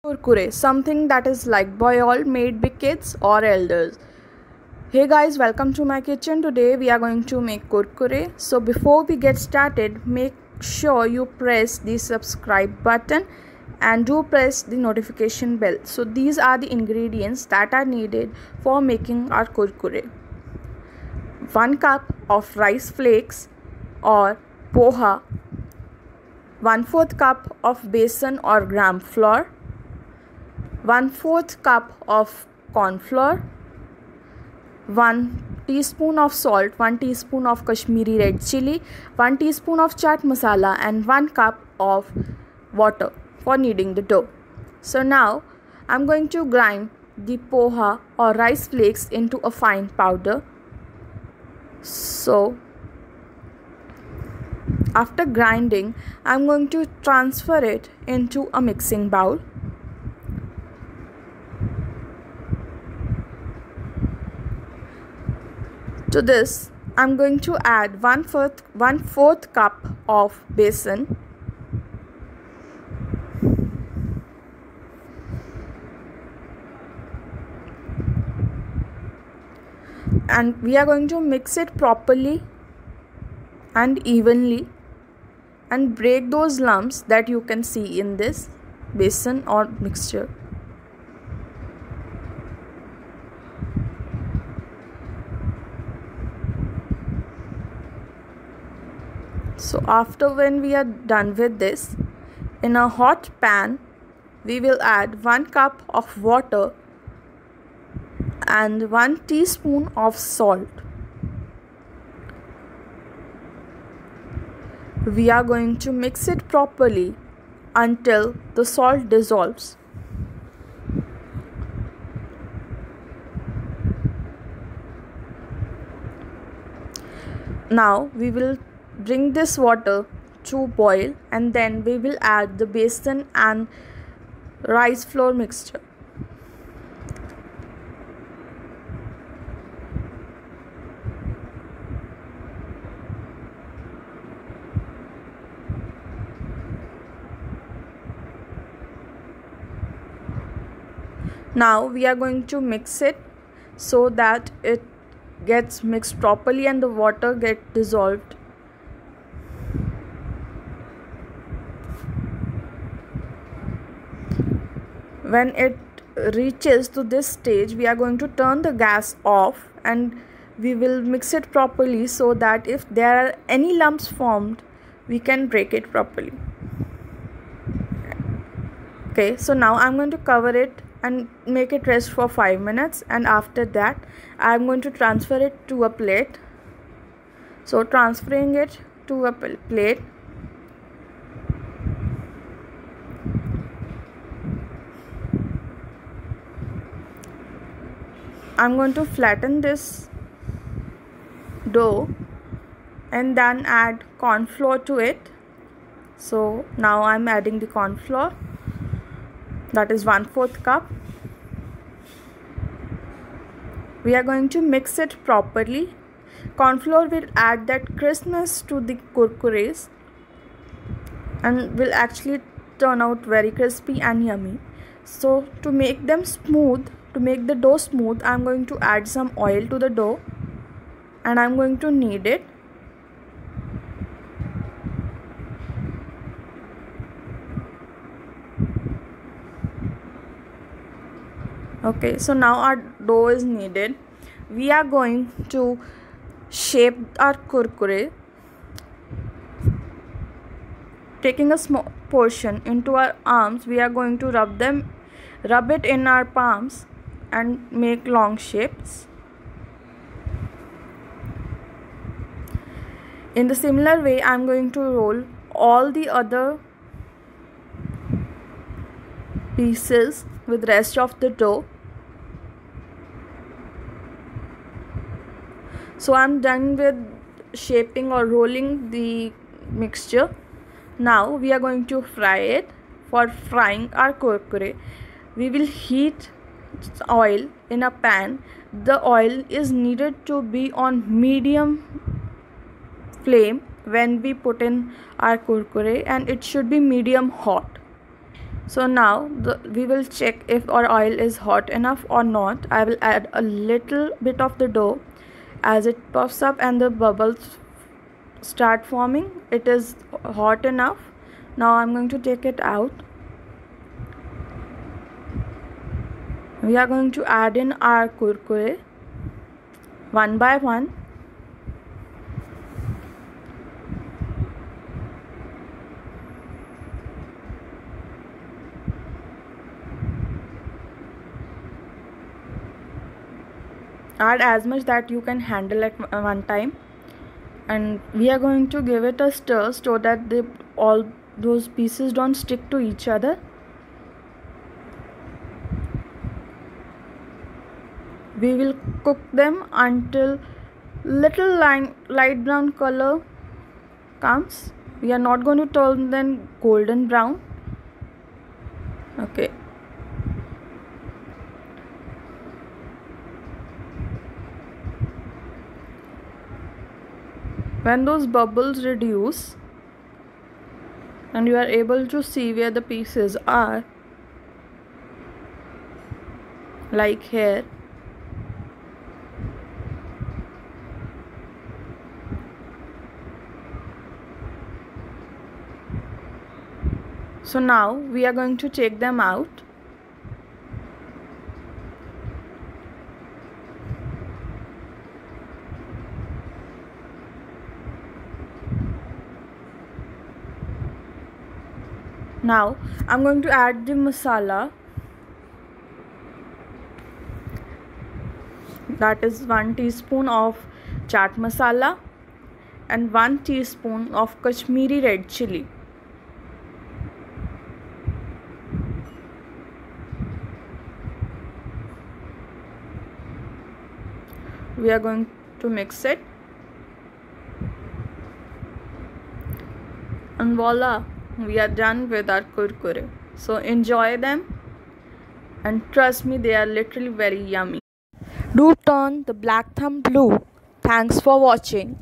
Kurkure, something that is liked by all, made by kids or elders. Hey guys, welcome to my kitchen. Today we are going to make kurkure. So before we get started, make sure you press the subscribe button and do press the notification bell. So these are the ingredients that are needed for making our kurkure. 1 cup of rice flakes or poha, 1/4 cup of besan or gram flour, 1/4 cup of corn flour, 1 teaspoon of salt, 1 teaspoon of Kashmiri red chili, 1 teaspoon of chaat masala, and 1 cup of water for kneading the dough. So now I'm going to grind the poha or rice flakes into a fine powder. So after grinding, I'm going to transfer it into a mixing bowl. To this, I'm going to add 1/4 cup of besan, and we are going to mix it properly and evenly and break those lumps that you can see in this besan or mixture. So after when we are done with this, in a hot pan we will add 1 cup of water and 1 teaspoon of salt. We are going to mix it properly until the salt dissolves. Now we will bring this water to boil, and then we will add the besan and rice flour mixture. Now we are going to mix it so that it gets mixed properly and the water gets dissolved. When it reaches to this stage, we are going to turn the gas off and we will mix it properly so that if there are any lumps formed, we can break it properly. Okay, so now I'm going to cover it and make it rest for 5 minutes, and after that I'm going to transfer it to a plate. So transferring it to a plate, I'm going to flatten this dough and then add corn flour to it. So now I'm adding the corn flour, that is 1/4 cup. We are going to mix it properly. Corn flour will add that crispness to the kurkures and will actually turn out very crispy and yummy. So to make them smooth, to make the dough smooth, I'm going to add some oil to the dough and I'm going to knead it. Okay, so now our dough is kneaded. We are going to shape our kurkure, taking a small portion into our arms. We are going to rub it in our palms and make long shapes. In the similar way, I'm going to roll all the other pieces with rest of the dough. So I'm done with shaping or rolling the mixture. Now we are going to fry it. For frying our kurkure, we will heat oil in a pan. The oil is needed to be on medium flame when we put in our kurkure, and it should be medium hot. So now we will check if our oil is hot enough or not. I will add a little bit of the dough. As it puffs up and the bubbles start forming, it is hot enough. Now I'm going to take it out. We are going to add in our kurkure one by one. Add as much that you can handle at one time, and we are going to give it a stir so that all those pieces don't stick to each other. We will cook them until little light brown color comes. We are not going to turn them golden brown. Okay. When those bubbles reduce and you are able to see where the pieces are, like here, so now we are going to take them out. Now I'm going to add the masala. That is 1 teaspoon of chaat masala and 1 teaspoon of Kashmiri red chili. We are going to mix it, and voila, we are done with our kurkure. So enjoy them, and trust me, they are literally very yummy. Do turn the black thumb blue. Thanks for watching.